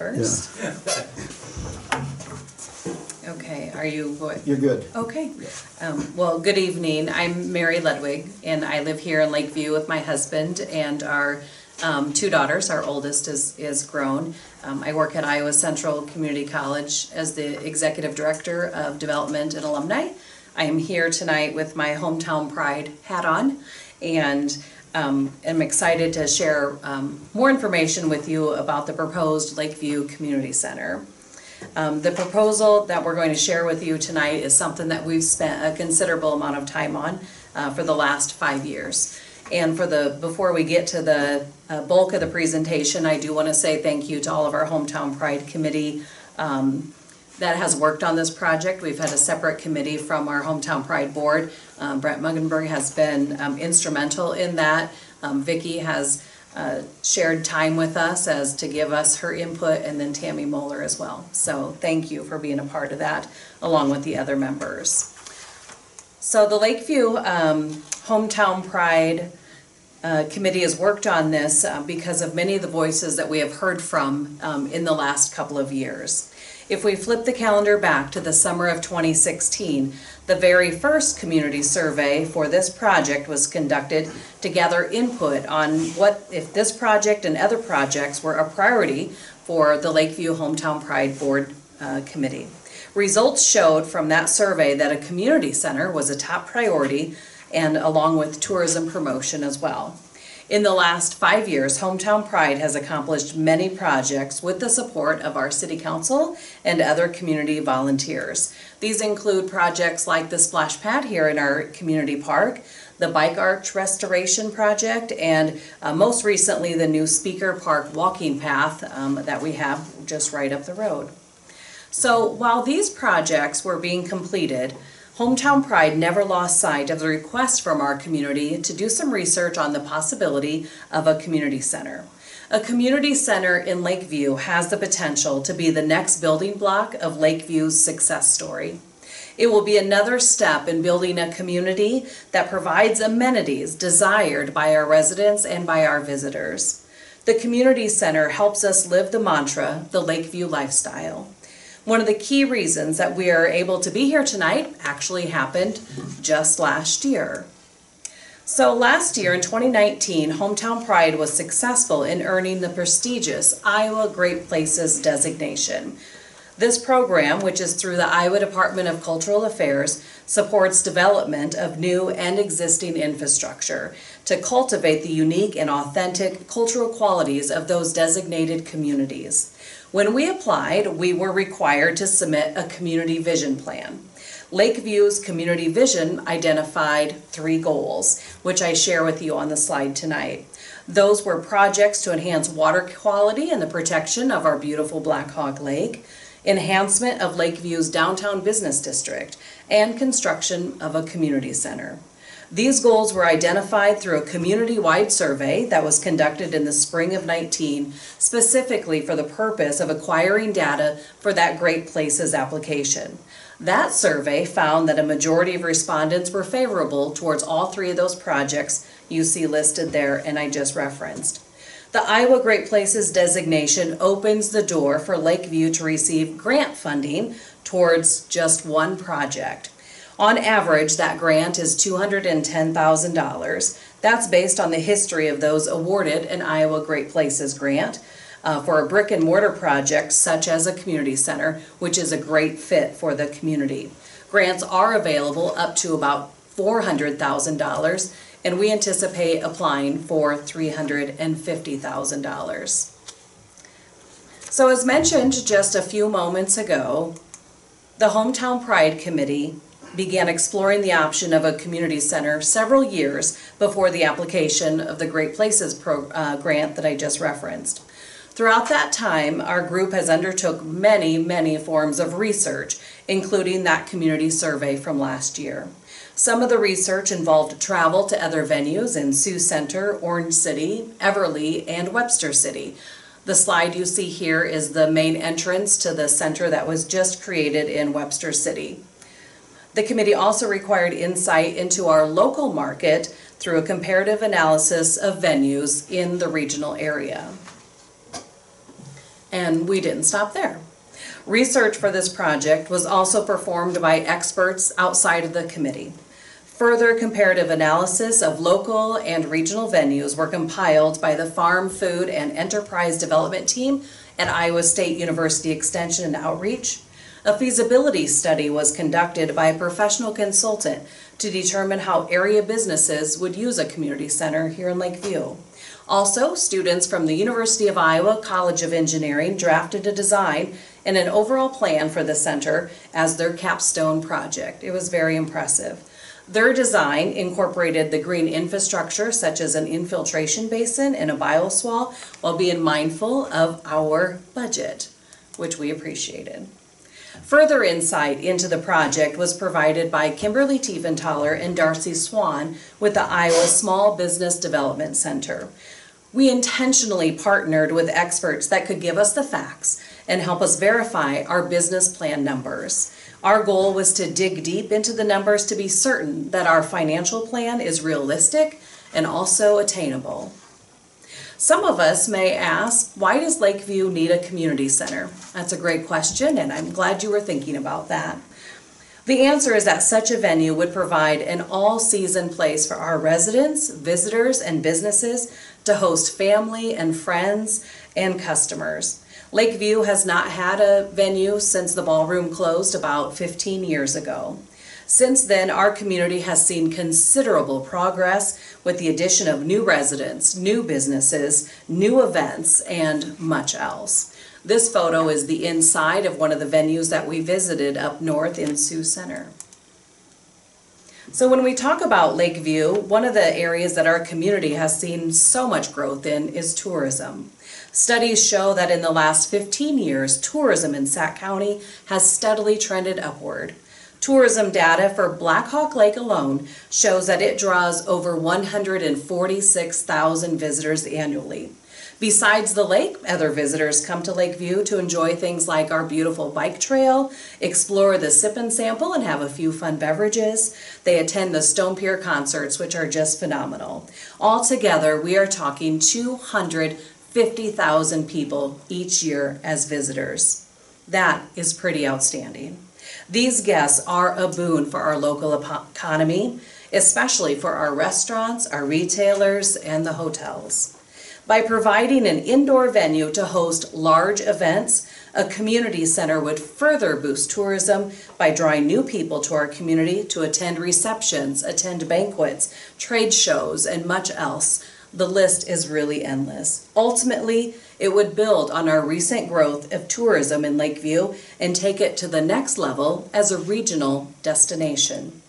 first. Yeah. Okay, are you good? You're good. Okay. Well, good evening. I'm Mary Ludwig, and I live here in Lakeview with my husband and our two daughters. Our oldest is grown. I work at Iowa Central Community College as the Executive Director of Development and Alumni. I am here tonight with my Hometown Pride hat on, and am excited to share more information with you about the proposed Lakeview Community Center. The proposal that we're going to share with you tonight is something that we've spent a considerable amount of time on for the last 5 years. And before we get to the bulk of the presentation, I do want to say thank you to all of our Hometown Pride Committee that has worked on this project. We've had a separate committee from our Hometown Pride Board. Brett Muggenberg has been instrumental in that. Vicki has shared time with us as to give us her input, and then Tammy Moeller as well. So thank you for being a part of that, along with the other members. So the Lakeview Hometown Pride Committee has worked on this because of many of the voices that we have heard from in the last couple of years. If we flip the calendar back to the summer of 2016, the very first community survey for this project was conducted to gather input on what if this project and other projects were a priority for the Lakeview Hometown Pride Board Committee. Results showed from that survey that a community center was a top priority, and along with tourism promotion as well. In the last 5 years, Hometown Pride has accomplished many projects with the support of our City Council and other community volunteers. These include projects like the splash pad here in our community park, the bike arch restoration project, and most recently the new Speaker Park walking path that we have just right up the road. So while these projects were being completed, Hometown Pride never lost sight of the request from our community to do some research on the possibility of a community center. A community center in Lakeview has the potential to be the next building block of Lakeview's success story. It will be another step in building a community that provides amenities desired by our residents and by our visitors. The community center helps us live the mantra, the Lakeview lifestyle. One of the key reasons that we are able to be here tonight actually happened just last year. So last year in 2019, Hometown Pride was successful in earning the prestigious Iowa Great Places designation. This program, which is through the Iowa Department of Cultural Affairs, supports development of new and existing infrastructure to cultivate the unique and authentic cultural qualities of those designated communities. When we applied, we were required to submit a community vision plan. Lakeview's community vision identified 3 goals, which I share with you on the slide tonight. Those were projects to enhance water quality and the protection of our beautiful Black Hawk Lake, enhancement of Lakeview's downtown business district, and construction of a community center. These goals were identified through a community-wide survey that was conducted in the spring of 19, specifically for the purpose of acquiring data for that Great Places application. That survey found that a majority of respondents were favorable towards all 3 of those projects you see listed there and I just referenced. The Iowa Great Places designation opens the door for Lakeview to receive grant funding towards just one project. On average, that grant is $210,000. That's based on the history of those awarded an Iowa Great Places grant for a brick and mortar project such as a community center, which is a great fit for the community. Grants are available up to about $400,000, and we anticipate applying for $350,000. So as mentioned just a few moments ago, the Hometown Pride Committee began exploring the option of a community center several years before the application of the Great Places grant that I just referenced. Throughout that time, our group has undertook many forms of research, including that community survey from last year. Some of the research involved travel to other venues in Sioux Center, Orange City, Everly, and Webster City. The slide you see here is the main entrance to the center that was just created in Webster City. The committee also required insight into our local market through a comparative analysis of venues in the regional area. And we didn't stop there. Research for this project was also performed by experts outside of the committee. Further comparative analysis of local and regional venues were compiled by the Farm, Food, and Enterprise Development Team at Iowa State University Extension and Outreach. A feasibility study was conducted by a professional consultant to determine how area businesses would use a community center here in Lakeview. Also, students from the University of Iowa College of Engineering drafted a design and an overall plan for the center as their capstone project. It was very impressive. Their design incorporated the green infrastructure such as an infiltration basin and a bioswale while being mindful of our budget, which we appreciated. Further insight into the project was provided by Kimberly Tiefenthaler and Darcy Swan with the Iowa Small Business Development Center. We intentionally partnered with experts that could give us the facts and help us verify our business plan numbers. Our goal was to dig deep into the numbers to be certain that our financial plan is realistic and also attainable. Some of us may ask, why does Lakeview need a community center? That's a great question, and I'm glad you were thinking about that. The answer is that such a venue would provide an all-season place for our residents, visitors, and businesses to host family and friends and customers. Lakeview has not had a venue since the ballroom closed about 15 years ago. Since then, our community has seen considerable progress with the addition of new residents, new businesses, new events, and much else. This photo is the inside of one of the venues that we visited up north in Sioux Center. So when we talk about Lakeview, one of the areas that our community has seen so much growth in is tourism. Studies show that in the last 15 years, tourism in Sac County has steadily trended upward. Tourism data for Black Hawk Lake alone shows that it draws over 146,000 visitors annually. Besides the lake, other visitors come to Lakeview to enjoy things like our beautiful bike trail, explore the sip and sample and have a few fun beverages. They attend the Stone Pier concerts, which are just phenomenal. Altogether, we are talking 250,000 people each year as visitors. That is pretty outstanding. These guests are a boon for our local economy, especially for our restaurants, our retailers, and the hotels. By providing an indoor venue to host large events, a community center would further boost tourism by drawing new people to our community to attend receptions, attend banquets, trade shows, and much else. The list is really endless. Ultimately, it would build on our recent growth of tourism in Lakeview and take it to the next level as a regional destination.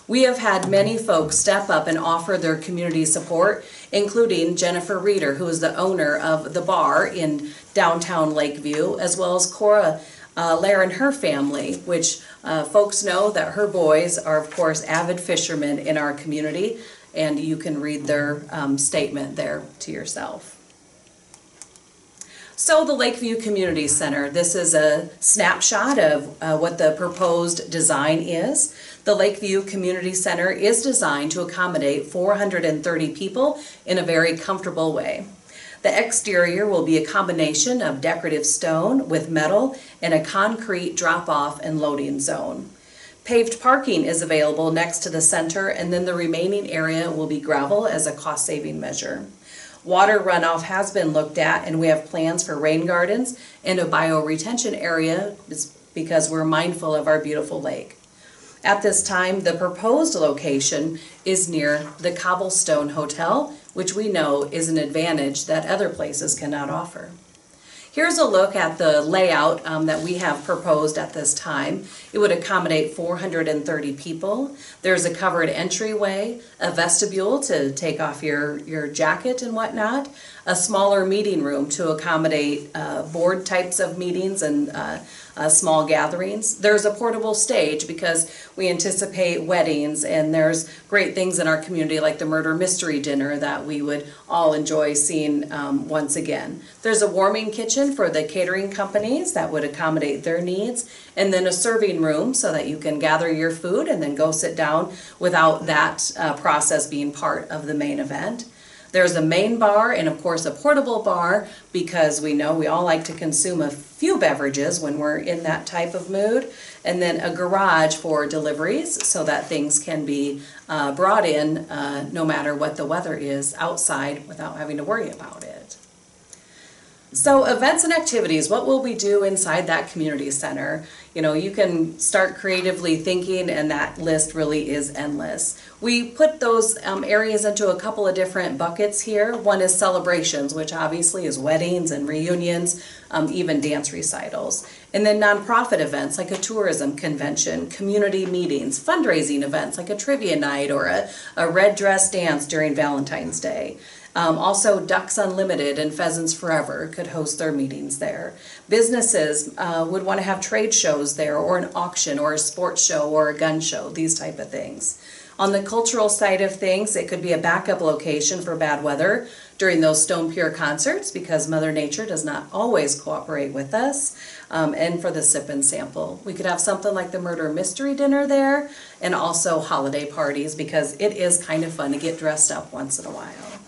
We have had many folks step up and offer their community support, including Jennifer Reeder, who is the owner of the bar in downtown Lakeview, as well as Cora Lair and her family, which folks know that her boys are, of course, avid fishermen in our community, and you can read their statement there to yourself. So the Lakeview Community Center, this is a snapshot of what the proposed design is. The Lakeview Community Center is designed to accommodate 430 people in a very comfortable way. The exterior will be a combination of decorative stone with metal and a concrete drop-off and loading zone. Paved parking is available next to the center, and then the remaining area will be gravel as a cost-saving measure. Water runoff has been looked at, and we have plans for rain gardens and a bioretention area because we're mindful of our beautiful lake. At this time, the proposed location is near the Cobblestone Hotel, which we know is an advantage that other places cannot offer. Here's a look at the layout that we have proposed at this time. It would accommodate 430 people. There's a covered entryway, a vestibule to take off your jacket and whatnot, a smaller meeting room to accommodate board types of meetings and small gatherings. There's a portable stage because we anticipate weddings, and there's great things in our community like the murder mystery dinner that we would all enjoy seeing once again. There's a warming kitchen for the catering companies that would accommodate their needs, and then a serving room so that you can gather your food and then go sit down without that process being part of the main event. There's a main bar and of course a portable bar, because we know we all like to consume a few beverages when we're in that type of mood. And then a garage for deliveries so that things can be brought in no matter what the weather is outside without having to worry about it. So events and activities, what will we do inside that community center? You know, you can start creatively thinking, and that list really is endless. We put those areas into a couple of different buckets here. One is celebrations, which obviously is weddings and reunions, even dance recitals. And then nonprofit events like a tourism convention, community meetings, fundraising events like a trivia night or a red dress dance during Valentine's Day. Also, Ducks Unlimited and Pheasants Forever could host their meetings there. Businesses would want to have trade shows there, or an auction, or a sports show, or a gun show, these type of things. On the cultural side of things, it could be a backup location for bad weather during those Stone Pier concerts, because Mother Nature does not always cooperate with us, and for the sip and sample. We could have something like the murder mystery dinner there, and also holiday parties, because it is kind of fun to get dressed up once in a while.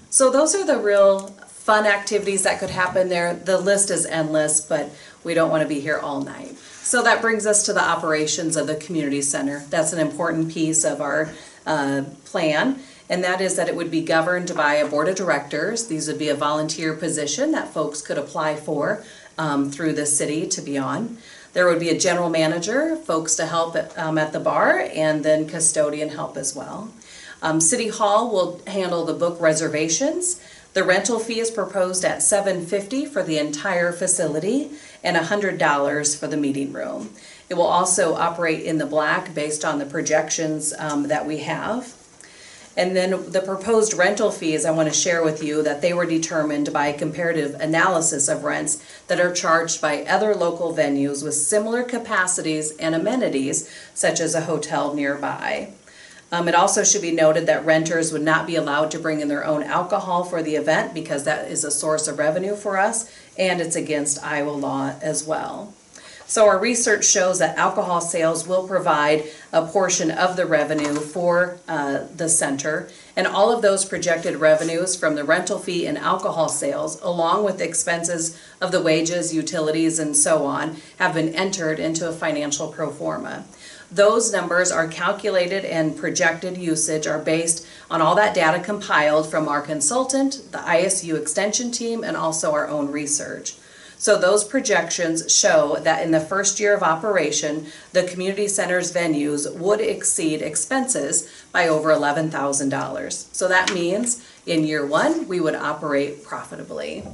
So those are the real fun activities that could happen there. The list is endless, but we don't want to be here all night. So that brings us to the operations of the community center. That's an important piece of our plan, and that is that it would be governed by a board of directors. These would be a volunteer position that folks could apply for through the city to be on. There would be a general manager, folks to help at the bar, and then custodian help as well. City Hall will handle the book reservations. The rental fee is proposed at $750 for the entire facility and $100 for the meeting room. It will also operate in the black based on the projections that we have. And then the proposed rental fees, I want to share with you that they were determined by a comparative analysis of rents that are charged by other local venues with similar capacities and amenities, such as a hotel nearby. It also should be noted that renters would not be allowed to bring in their own alcohol for the event, because that is a source of revenue for us, and it's against Iowa law as well. So our research shows that alcohol sales will provide a portion of the revenue for the center, and all of those projected revenues from the rental fee and alcohol sales, along with expenses of the wages, utilities, and so on, have been entered into a financial pro forma. Those numbers are calculated, and projected usage are based on all that data compiled from our consultant, the ISU extension team, and also our own research. So those projections show that in the first year of operation, the community center's venues would exceed expenses by over $11,000. So that means in year one, we would operate profitably.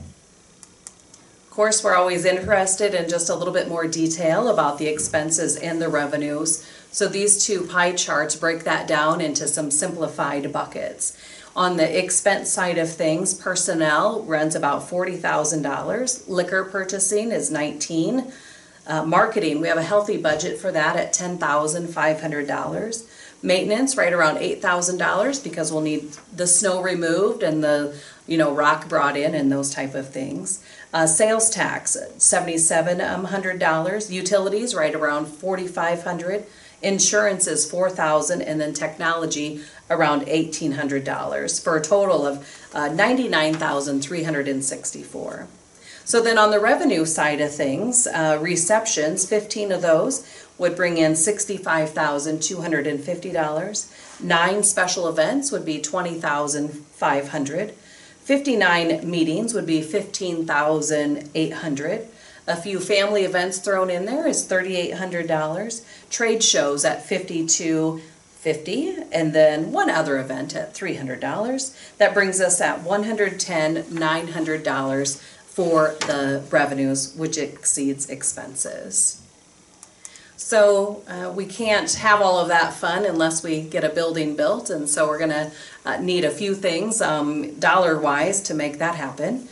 Of course, we're always interested in just a little bit more detail about the expenses and the revenues. So these two pie charts break that down into some simplified buckets. On the expense side of things, personnel runs about $40,000. Liquor purchasing is $19,000. Marketing, we have a healthy budget for that at $10,500. Maintenance, right around $8,000, because we'll need the snow removed and the rock brought in and those type of things. Sales tax, $7,700. Utilities, right around $4,500. Insurance is $4,000, and then technology around $1,800 for a total of $99,364. So then on the revenue side of things, receptions, 15 of those would bring in $65,250. 9 special events would be $20,500. 59 meetings would be $15,800. A few family events thrown in there is $3,800. Trade shows at $52.50, and then one other event at $300. That brings us at $110,900 for the revenues, which exceeds expenses. So we can't have all of that fun unless we get a building built, and so we're going to need a few things dollar-wise to make that happen.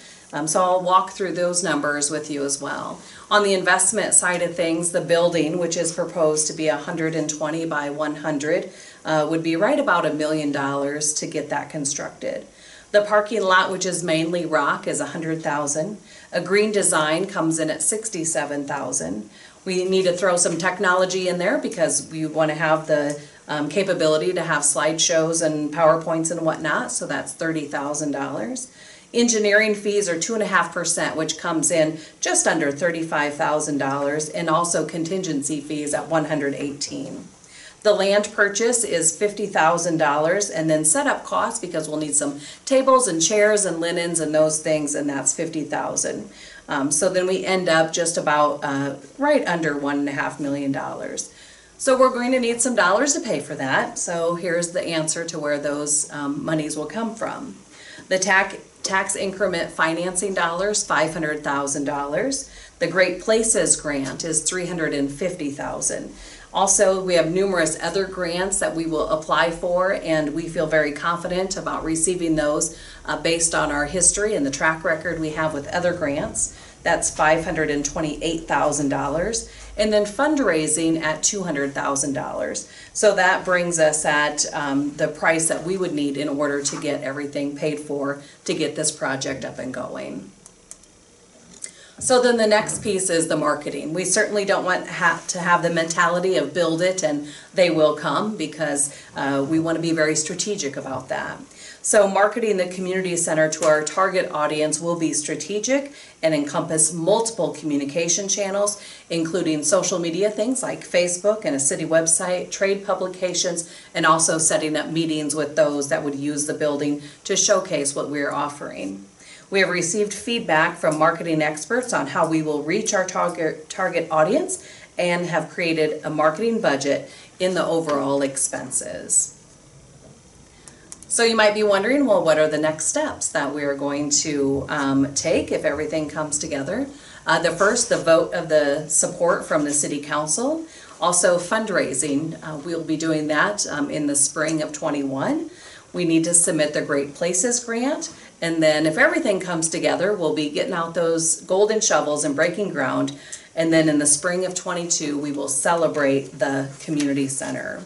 So I'll walk through those numbers with you as well. On the investment side of things, the building, which is proposed to be 120 by 100, would be right about $1 million to get that constructed. The parking lot, which is mainly rock, is $100,000. A green design comes in at $67,000. We need to throw some technology in there because we want to have the capability to have slideshows and PowerPoints and whatnot, so that's $30,000. Engineering fees are 2.5%, which comes in just under $35,000, and also contingency fees at $118,000. The land purchase is $50,000, and then setup costs, because we'll need some tables and chairs and linens and those things, and that's $50,000. So then we end up just about right under $1.5 million. So we're going to need some dollars to pay for that. So here's the answer to where those monies will come from. The tax increment financing dollars, $500,000. The Great Places grant is $350,000. Also, we have numerous other grants that we will apply for, and we feel very confident about receiving those based on our history and the track record we have with other grants. That's $528,000. And then fundraising at $200,000. So that brings us at the price that we would need in order to get everything paid for to get this project up and going. So then the next piece is the marketing. We certainly don't want to have the mentality of build it and they will come, because we want to be very strategic about that. So marketing the community center to our target audience will be strategic and encompass multiple communication channels, including social media things like Facebook and a city website, trade publications, and also setting up meetings with those that would use the building to showcase what we're offering. We have received feedback from marketing experts on how we will reach our target audience and have created a marketing budget in the overall expenses. So you might be wondering, well, what are the next steps that we are going to take if everything comes together? The first, the vote of the support from the City Council. Also fundraising, we'll be doing that in the spring of '21. We need to submit the Great Places grant, and then if everything comes together, we'll be getting out those golden shovels and breaking ground, and then in the spring of '22, we will celebrate the community center.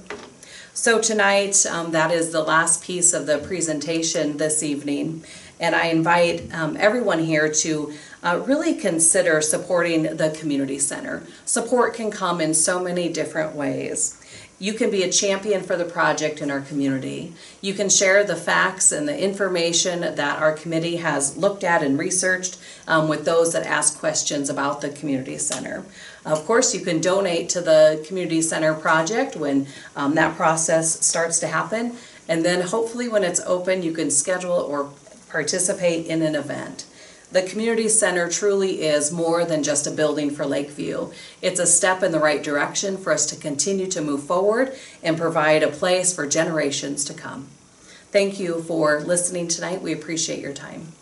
So tonight, that is the last piece of the presentation this evening, and I invite everyone here to really consider supporting the community center. Support can come in so many different ways. You can be a champion for the project in our community. You can share the facts and the information that our committee has looked at and researched with those that ask questions about the community center. Of course, you can donate to the community center project when that process starts to happen. And then hopefully when it's open, you can schedule or participate in an event. The community center truly is more than just a building for Lakeview. It's a step in the right direction for us to continue to move forward and provide a place for generations to come. Thank you for listening tonight. We appreciate your time.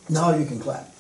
Now you can clap.